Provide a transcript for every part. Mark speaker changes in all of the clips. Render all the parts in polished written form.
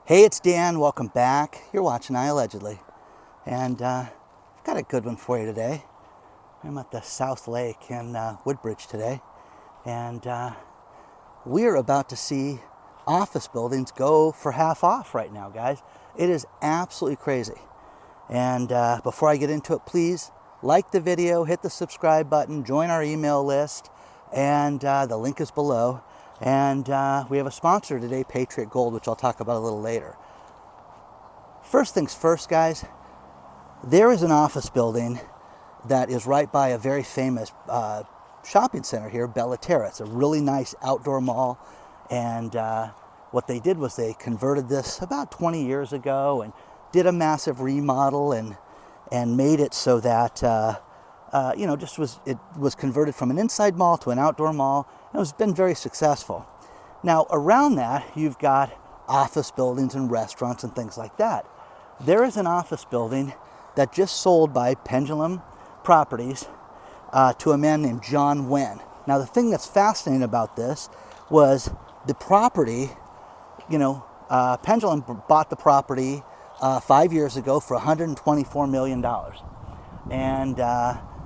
Speaker 1: Hey, it's Dan. Welcome back. You're watching iAllegedly. And I've got a good one for you today. I'm at the South Lake in Woodbridge today. And we're about to see office buildings go for half off right now, guys. It is absolutely crazy. And before I get into it, please like the video, hit the subscribe button, join our email list, and the link is below. And we have a sponsor today, Patriot Gold, which I'll talk about a little later. First things first, guys, there is an office building that is right by a very famous shopping center here, Bellaterra. It's a really nice outdoor mall. And what they did was they converted this about 20 years ago and did a massive remodel and made it so that it was converted from an inside mall to an outdoor mall, and it's been very successful. Now, around that, you've got office buildings and restaurants and things like that. There is an office building that just sold by Pendulum Properties to a man named John Wen. Now, the thing that's fascinating about this was the property, Pendulum bought the property 5 years ago for $124 million. And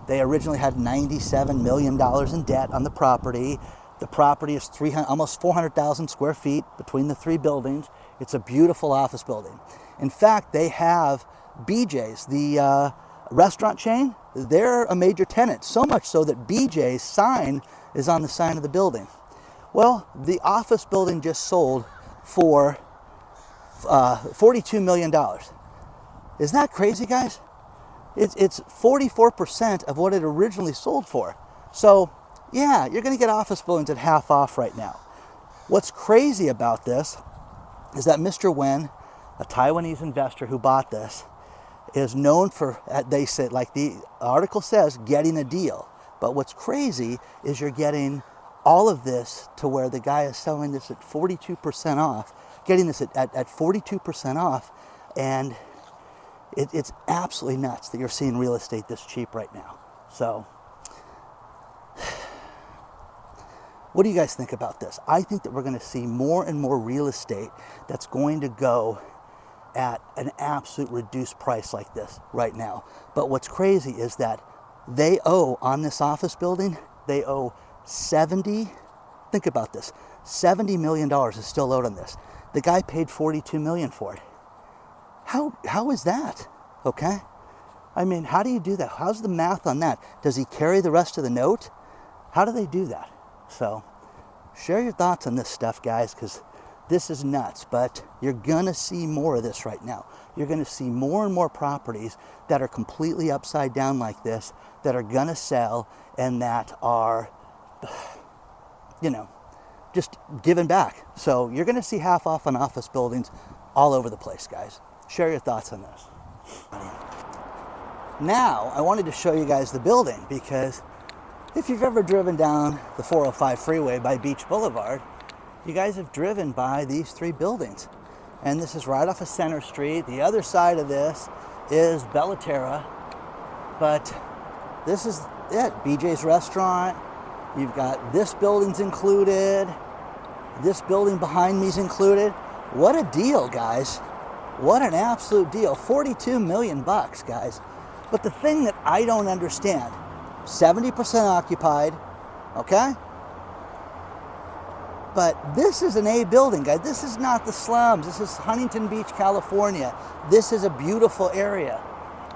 Speaker 1: they originally had $97 million in debt on the property. The property is almost 400,000 square feet between the three buildings. It's a beautiful office building. In fact, they have BJ's, the restaurant chain. They're a major tenant, so much so that BJ's sign is on the sign of the building. Well, the office building just sold for $42 million. Isn't that crazy, guys? It's 44% of what it originally sold for. So, yeah, you're going to get office buildings at half off right now. What's crazy about this is that Mr. Wen, a Taiwanese investor who bought this, is known for, they say, like the article says, getting a deal. But what's crazy is you're getting all of this to where the guy is selling this at 42% off, getting this at 42% off, and it's absolutely nuts that you're seeing real estate this cheap right now. So, what do you guys think about this? I think that we're going to see more and more real estate that's going to go at an absolute reduced price like this right now. But what's crazy is that they owe, on this office building, they owe think about this, $70 million is still owed on this. The guy paid $42 million for it. How is that? Okay? I mean, how do you do that? How's the math on that? Does he carry the rest of the note? How do they do that? So, share your thoughts on this stuff, guys, because this is nuts. But you're going to see more of this right now. You're going to see more and more properties that are completely upside down like this, that are going to sell, and that are, just given back. So you're going to see half off on office buildings all over the place, guys. Share your thoughts on this. Now, I wanted to show you guys the building, because if you've ever driven down the 405 freeway by Beach Boulevard, you guys have driven by these three buildings. And this is right off of Center Street. The other side of this is Bellaterra. But this is it, BJ's Restaurant. You've got this building's included. This building behind me is included. What a deal, guys. What an absolute deal. 42 million bucks, guys. But the thing that I don't understand, 70% occupied, okay? But this is an A building, guys. This is not the slums. This is Huntington Beach, California. This is a beautiful area.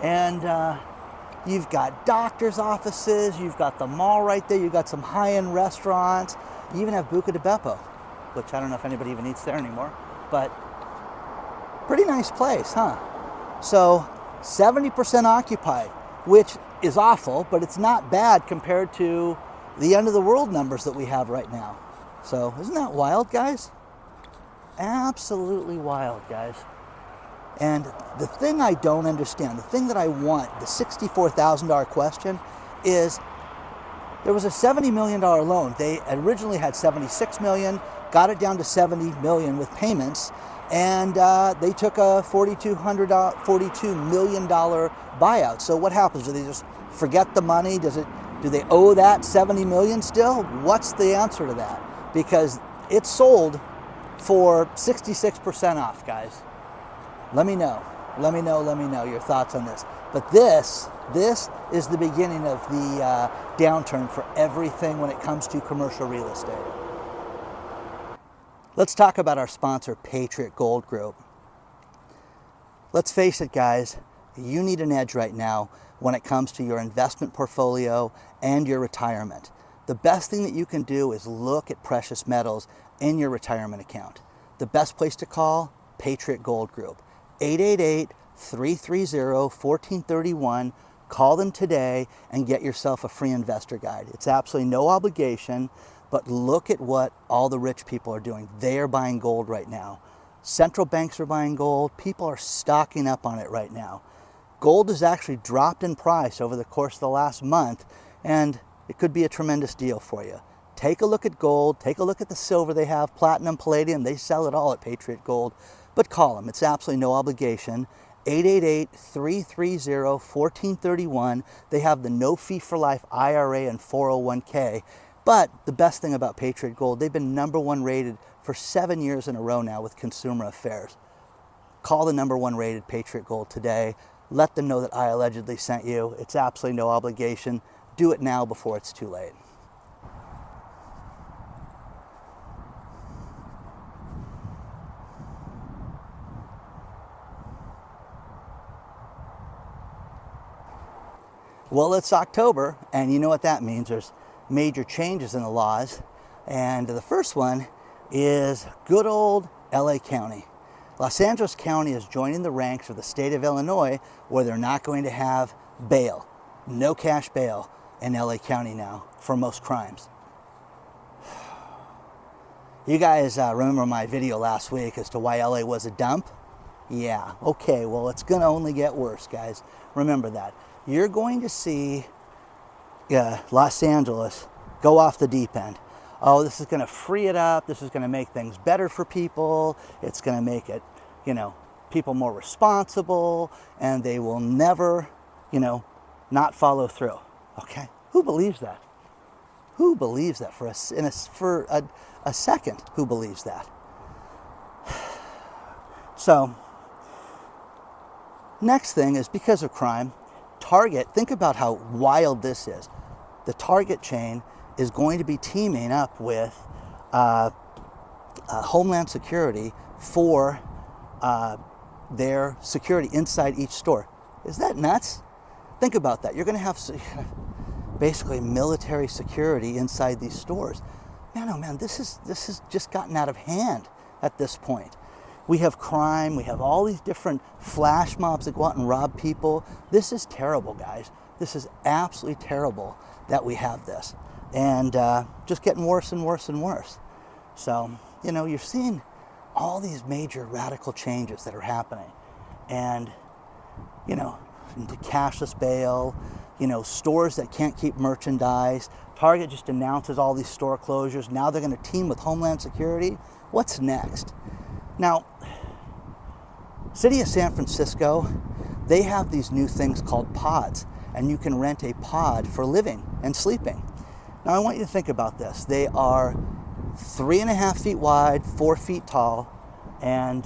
Speaker 1: And you've got doctor's offices. You've got the mall right there. You've got some high-end restaurants. You even have Buca de Beppo, which I don't know if anybody even eats there anymore. But pretty nice place, huh? So 70% occupied, which is awful, but it's not bad compared to the end of the world numbers that we have right now. So isn't that wild, guys? Absolutely wild, guys. And the thing I don't understand, the thing that I want, the $64,000 question, is there was a $70 million loan. They originally had $76 million, got it down to $70 million with payments, and they took a $42 million buyout. So what happens? Do they just forget the money? Do they owe that $70 million still? What's the answer to that? Because it sold for 66% off, guys. Let me know. Let me know your thoughts on this. But this is the beginning of the downturn for everything when it comes to commercial real estate. Let's talk about our sponsor, Patriot Gold Group. Let's face it, guys, you need an edge right now when it comes to your investment portfolio and your retirement. The best thing that you can do is look at precious metals in your retirement account. The best place to call, Patriot Gold Group. 888-330-1431. Call them today and get yourself a free investor guide. It's absolutely no obligation, but look at what all the rich people are doing. They are buying gold right now. Central banks are buying gold. People are stocking up on it right now. Gold has actually dropped in price over the course of the last month, and it could be a tremendous deal for you. Take a look at gold. Take a look at the silver they have, platinum, palladium. They sell it all at Patriot Gold. But call them. It's absolutely no obligation. 888-330-1431. They have the no fee for life IRA and 401k. But the best thing about Patriot Gold, they've been #1 rated for 7 years in a row now with Consumer Affairs. Call the #1 rated Patriot Gold today. Let them know that I allegedly sent you. It's absolutely no obligation. Do it now before it's too late. Well, it's October, and you know what that means. There's major changes in the laws, and the first one is good old LA County. Los Angeles County is joining the ranks of the state of Illinois, where they're not going to have bail, no cash bail in LA County now for most crimes. You guys remember my video last week as to why LA was a dump? Yeah, okay, well, it's gonna only get worse, guys. Remember that. You're going to see Los Angeles go off the deep end. Oh, this is going to free it up. This is going to make things better for people. It's going to make it, people more responsible, and they will never, not follow through. Okay? Who believes that? Who believes that for a second? Who believes that? So, next thing is, because of crime, Target, think about how wild this is. The Target chain is going to be teaming up with Homeland Security for their security inside each store. Is that nuts? Think about that. You're going to have basically military security inside these stores. Man, oh man, this has just gotten out of hand at this point. We have crime, we have all these different flash mobs that go out and rob people. This is terrible, guys. This is absolutely terrible that we have this. And just getting worse and worse and worse. So, you're seeing all these major radical changes that are happening. And, into cashless bail, stores that can't keep merchandise. Target just announces all these store closures. Now they're going to team with Homeland Security. What's next? Now, City of San Francisco, they have these new things called pods, and you can rent a pod for living and sleeping. Now, I want you to think about this. They are 3.5 feet wide, 4 feet tall, and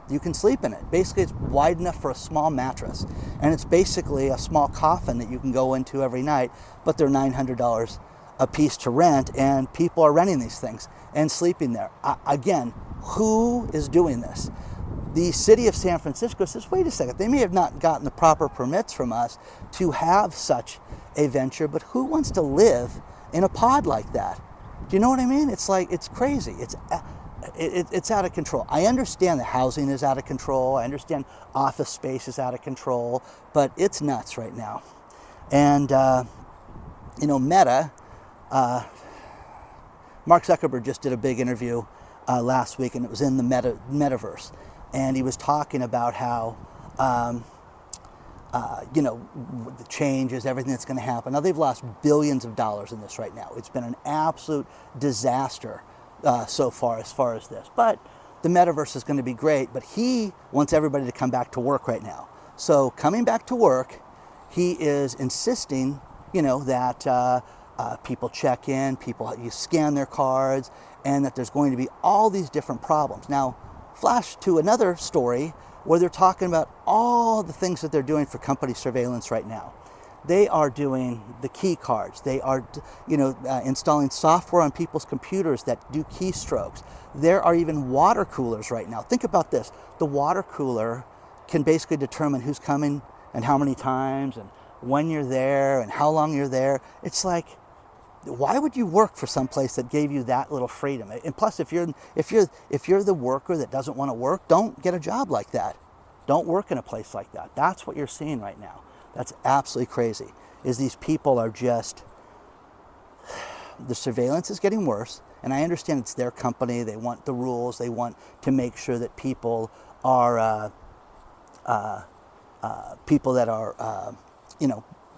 Speaker 1: you can sleep in it. Basically, it's wide enough for a small mattress, and it's basically a small coffin that you can go into every night, but they're $900 a piece to rent, and people are renting these things and sleeping there. Again, who is doing this? The city of San Francisco says, wait a second, they may have not gotten the proper permits from us to have such a venture, but who wants to live in a pod like that? Do you know what I mean? It's like, it's crazy. It's out of control. I understand the housing is out of control. I understand office space is out of control, but it's nuts right now. And, Meta, Mark Zuckerberg just did a big interview last week, and it was in the metaverse. And he was talking about how, the changes, everything that's going to happen. Now, they've lost billions of dollars in this right now. It's been an absolute disaster so far as this. But the metaverse is going to be great. But he wants everybody to come back to work right now. So coming back to work, he is insisting, that people check in, you scan their cards, and that there's going to be all these different problems. Now, flash to another story where they're talking about all the things that they're doing for company surveillance right now. They are doing the key cards. They are, installing software on people's computers that do keystrokes. There are even water coolers right now. Think about this. The water cooler can basically determine who's coming and how many times and when you're there and how long you're there. It's like, why would you work for some place that gave you that little freedom? And plus, if you're the worker that doesn't want to work, don't get a job like that. Don't work in a place like that. That's what you're seeing right now. That's absolutely crazy. Is these people are just, the surveillance is getting worse, and I understand it's their company. They want the rules. They want to make sure that people are people that are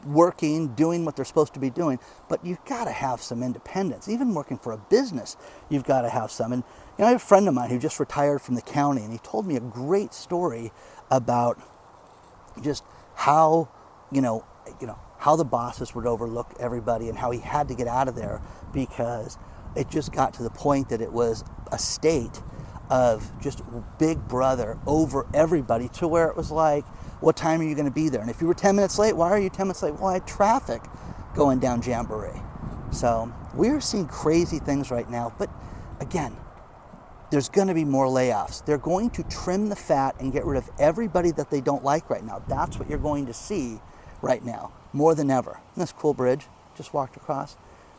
Speaker 1: working, doing what they're supposed to be doing. But you've got to have some independence. Even working for a business, you've got to have some. And I have a friend of mine who just retired from the county, and he told me a great story about just how how the bosses would overlook everybody and how he had to get out of there because it just got to the point that it was a state of just big brother over everybody, to where it was like, what time are you going to be there? And if you were 10 minutes late, why are you 10 minutes late? Well, I had traffic going down Jamboree. So we're seeing crazy things right now. But again, there's going to be more layoffs. They're going to trim the fat and get rid of everybody that they don't like right now. That's what you're going to see right now, more than ever. Isn't this cool bridge? Just walked across.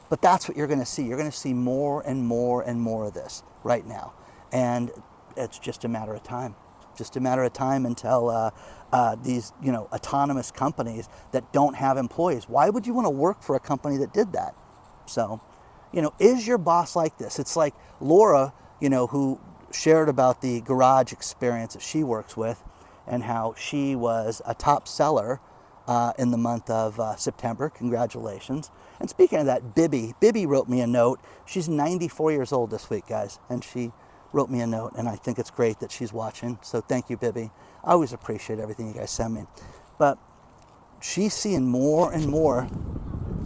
Speaker 1: But that's what you're going to see. You're going to see more and more and more of this right now. And it's just a matter of time. Just a matter of time until these, autonomous companies that don't have employees. Why would you want to work for a company that did that? So, is your boss like this? It's like Laura, who shared about the garage experience that she works with and how she was a top seller in the month of September. Congratulations. And speaking of that, Bibby wrote me a note. She's 94 years old this week, guys, and she wrote me a note, and I think it's great that she's watching. So thank you, Bibby. I always appreciate everything you guys send me. But she's seeing more and more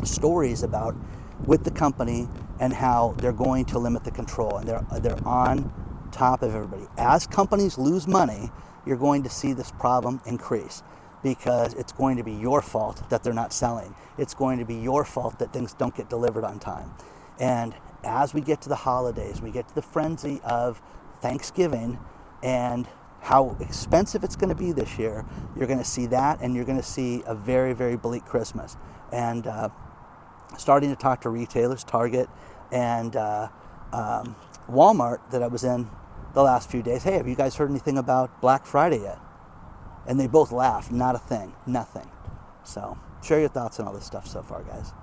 Speaker 1: stories about with the company and how they're going to limit the control, and they're on top of everybody. As companies lose money, you're going to see this problem increase, because it's going to be your fault that they're not selling. It's going to be your fault that things don't get delivered on time. And as we get to the holidays, we get to the frenzy of Thanksgiving and how expensive it's going to be this year, you're going to see that, and you're going to see a very, very bleak Christmas. And starting to talk to retailers, Target and Walmart that I was in the last few days. Hey, have you guys heard anything about Black Friday yet? And they both laughed. Not a thing. Nothing. So share your thoughts on all this stuff so far, guys.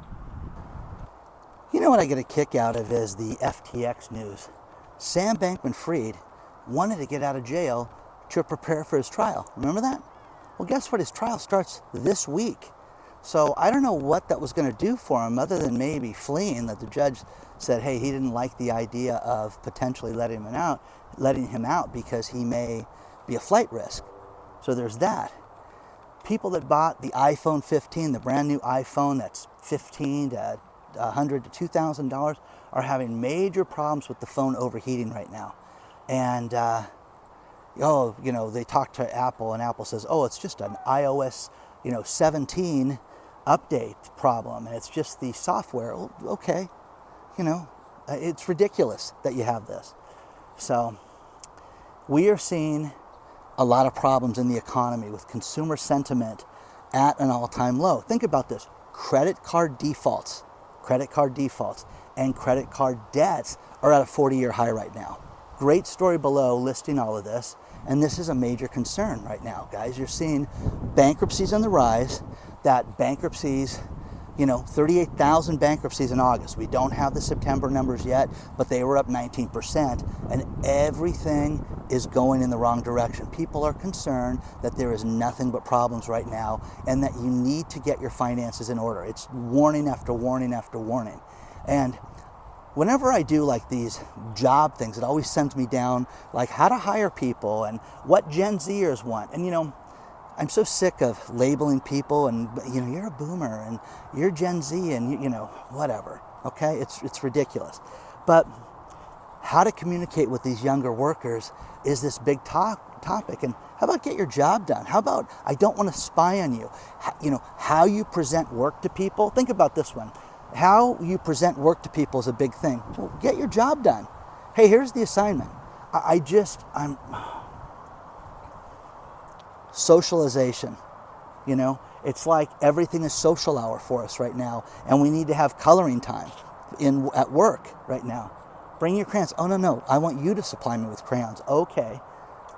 Speaker 1: You know what I get a kick out of is the FTX news. Sam Bankman-Fried wanted to get out of jail to prepare for his trial. Remember that? Well, guess what? His trial starts this week. So I don't know what that was going to do for him, other than maybe fleeing, that the judge said, hey, he didn't like the idea of potentially letting him out because he may be a flight risk. So there's that. People that bought the iPhone 15, the brand new iPhone that's $1,500 to $100 to $2,000, are having major problems with the phone overheating right now. And they talk to Apple, and Apple says, oh, it's just an iOS 17 update problem, and it's just the software. Oh, okay, it's ridiculous that you have this. So we are seeing a lot of problems in the economy with consumer sentiment at an all-time low. Think about this. Credit card defaults, and credit card debts are at a 40-year high right now. Great story below listing all of this. And this is a major concern right now, guys. You're seeing bankruptcies on the rise. That bankruptcies, 38,000 bankruptcies in August. We don't have the September numbers yet, but they were up 19%. And everything is going in the wrong direction. People are concerned that there is nothing but problems right now, and that you need to get your finances in order. It's warning after warning after warning. And whenever I do like these job things, it always sends me down like how to hire people and what Gen Zers want. And I'm so sick of labeling people and you're a boomer and you're Gen Z and whatever. Okay, it's ridiculous. But how to communicate with these younger workers is this big topic. And how about get your job done? How about I don't want to spy on you? How you present work to people. Think about this one. How you present work to people is a big thing. Well, get your job done. Hey, here's the assignment. I'm socialization. It's like everything is social hour for us right now, and we need to have coloring time at work right now. Bring your crayons. Oh, no, I want you to supply me with crayons. Okay.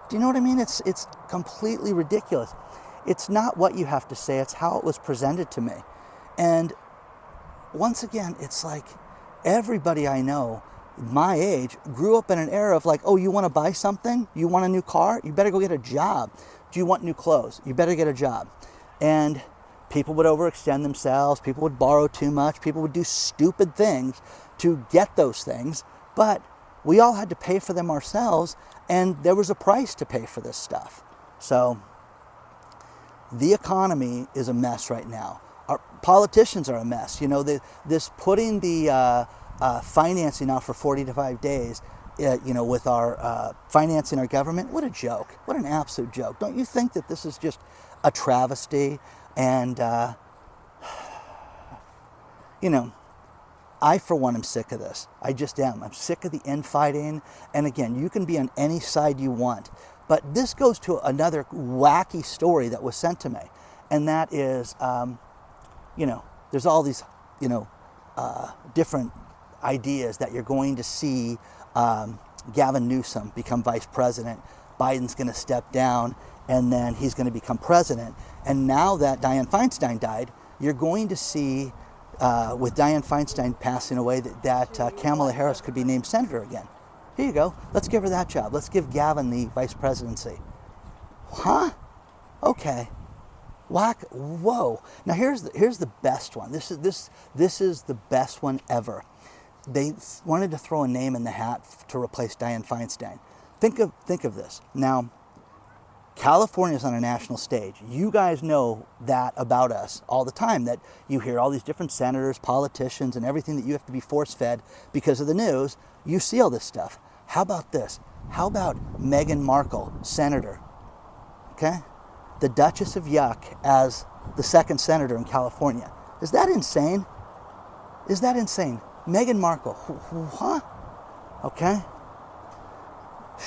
Speaker 1: Do you know what I mean? It's completely ridiculous. It's not what you have to say, it's how it was presented to me. And once again, it's like everybody I know my age grew up in an era of like, oh, you want to buy something? You want a new car? You better go get a job. Do you want new clothes? You better get a job. And people would overextend themselves. People would borrow too much. People would do stupid things to get those things. But we all had to pay for them ourselves, and there was a price to pay for this stuff. So the economy is a mess right now. Our politicians are a mess. This putting the financing out for 45 days, with our financing our government, what a joke. What an absolute joke. Don't you think that this is just a travesty? And, I, for one, am sick of this. I just am. I'm sick of the infighting. And again, you can be on any side you want. But this goes to another wacky story that was sent to me. And that is, there's all these, different ideas that you're going to see Gavin Newsom become vice president. Biden's going to step down, and then he's going to become president. And now that Dianne Feinstein died, you're going to see, with Dianne Feinstein passing away, that Kamala Harris could be named senator again. Here you go. Let's give her that job. Let's give Gavin the vice presidency. Huh? Okay. Whack. Whoa. Now here's the best one. This is the best one ever. They wanted to throw a name in the hat to replace Dianne Feinstein. Think of this. Now, California's on a national stage. You guys know that about us all the time, that you hear all these different senators, politicians, and everything that you have to be force-fed because of the news. You see all this stuff. How about this? How about Meghan Markle, senator? Okay? The Duchess of Yuck as the second senator in California. Is that insane? Is that insane? Meghan Markle. Huh? Okay?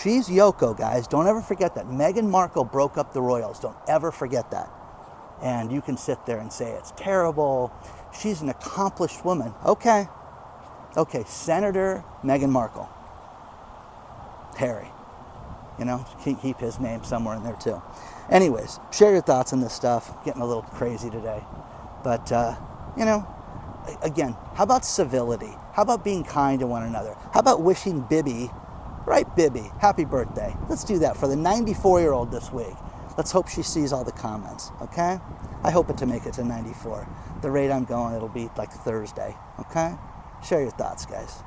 Speaker 1: She's Yoko, guys. Don't ever forget that. Meghan Markle broke up the royals. Don't ever forget that. And you can sit there and say it's terrible. She's an accomplished woman. Okay. Senator Meghan Markle. Harry. Keep his name somewhere in there too. Anyways, share your thoughts on this stuff. Getting a little crazy today. But, again, how about civility? How about being kind to one another? How about wishing Bibby, right, Bibby, happy birthday? Let's do that for the 94-year-old this week. Let's hope she sees all the comments, okay? I hope it to make it to 94. The rate I'm going, it'll be like Thursday, okay? Share your thoughts, guys.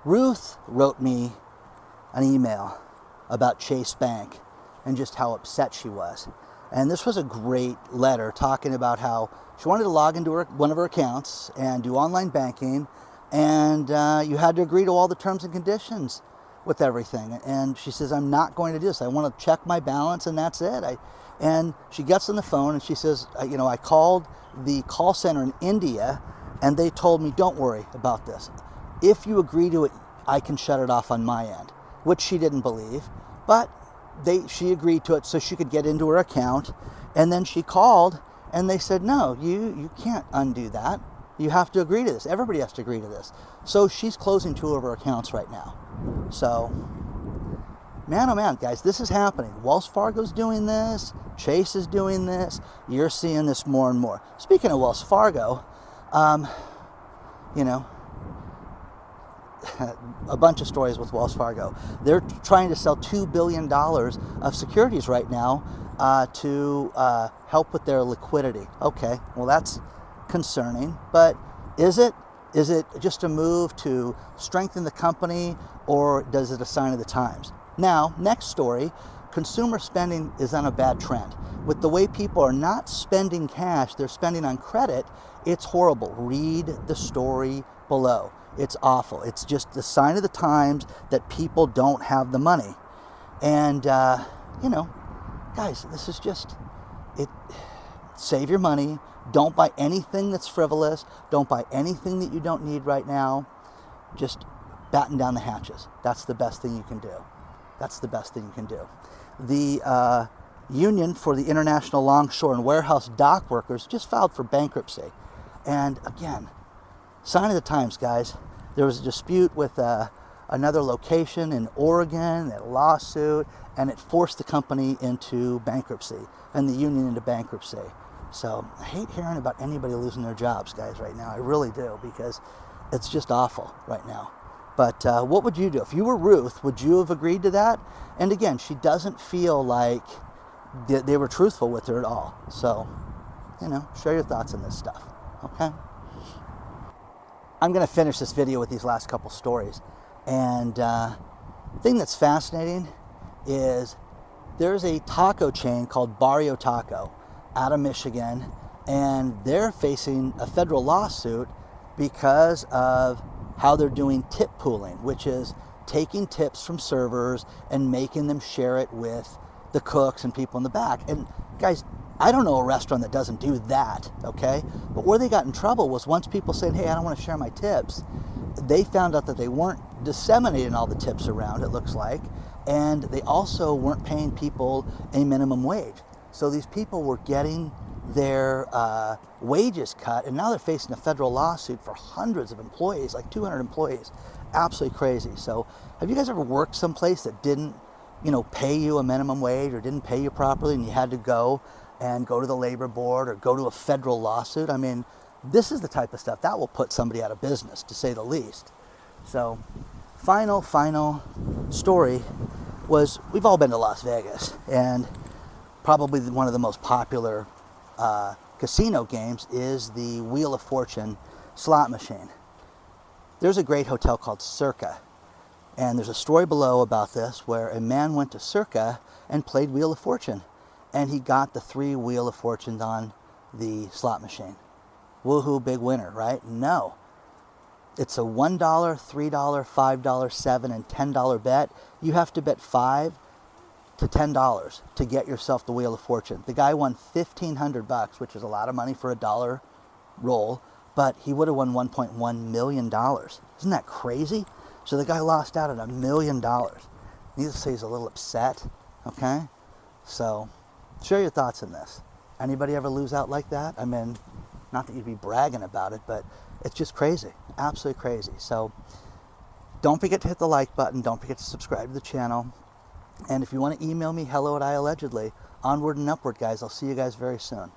Speaker 1: Ruth wrote me an email about Chase Bank and just how upset she was. And this was a great letter talking about how she wanted to log into one of her accounts and do online banking, and you had to agree to all the terms and conditions with everything. And she says, I'm not going to do this. I want to check my balance, and that's it. And she gets on the phone and she says, I called the call center in India, and they told me, don't worry about this. If you agree to it, I can shut it off on my end, which she didn't believe. But she agreed to it so she could get into her account. And then she called, and they said, no, you can't undo that. You have to agree to this. Everybody has to agree to this. So she's closing 2 of her accounts right now. So, man, oh man, guys, this is happening. Wells Fargo's doing this. Chase is doing this. You're seeing this more and more. Speaking of Wells Fargo, a bunch of stories with Wells Fargo. They're trying to sell $2 billion of securities right now to help with their liquidity. Okay, well, that's concerning, but is it just a move to strengthen the company, or does it a sign of the times? Now, next story, consumer spending is on a bad trend. With the way people are not spending cash, they're spending on credit, it's horrible. Read the story below. It's awful. It's just the sign of the times that people don't have the money. And, guys, this is just, it. Save your money. Don't buy anything that's frivolous. Don't buy anything that you don't need right now. Just batten down the hatches. That's the best thing you can do. That's the best thing you can do. The Union for the International Longshore and Warehouse Dock Workers just filed for bankruptcy. And again, sign of the times, guys. There was a dispute with another location in Oregon, a lawsuit, and it forced the company into bankruptcy and the union into bankruptcy. So I hate hearing about anybody losing their jobs, guys, right now. I really do, because it's just awful right now. But what would you do? If you were Ruth, would you have agreed to that? And again, she doesn't feel like they were truthful with her at all. So, share your thoughts on this stuff, okay? I'm going to finish this video with these last couple stories. And the thing that's fascinating is there's a taco chain called Barrio Taco out of Michigan, and they're facing a federal lawsuit because of how they're doing tip pooling, which is taking tips from servers and making them share it with the cooks and people in the back. And guys, I don't know a restaurant that doesn't do that, okay? But where they got in trouble was once people said, hey, I don't want to share my tips, they found out that they weren't disseminating all the tips around, it looks like, and they also weren't paying people a minimum wage. So these people were getting their wages cut, and now they're facing a federal lawsuit for hundreds of employees, like 200 employees. Absolutely crazy. So have you guys ever worked someplace that didn't, pay you a minimum wage or didn't pay you properly, and you had to go to the labor board or go to a federal lawsuit? I mean, this is the type of stuff that will put somebody out of business, to say the least. So final story was, we've all been to Las Vegas, and probably one of the most popular casino games is the Wheel of Fortune slot machine. There's a great hotel called Circa, and there's a story below about this where a man went to Circa and played Wheel of Fortune, and he got the 3 Wheel of Fortunes on the slot machine. Woohoo, big winner, right? No. It's a $1, $3, $5, $7, and $10 bet. You have to bet $5 to $10 to get yourself the Wheel of Fortune. The guy won $1,500, which is a lot of money for a dollar roll, but he would have won $1.1 million. Isn't that crazy? So the guy lost out on $1 million. Needless to say, he's a little upset, okay? So share your thoughts on this. Anybody ever lose out like that? I mean, not that you'd be bragging about it, but it's just crazy, absolutely crazy. So don't forget to hit the like button. Don't forget to subscribe to the channel. And if you want to email me, hello@iAllegedly. Onward and upward, guys. I'll see you guys very soon.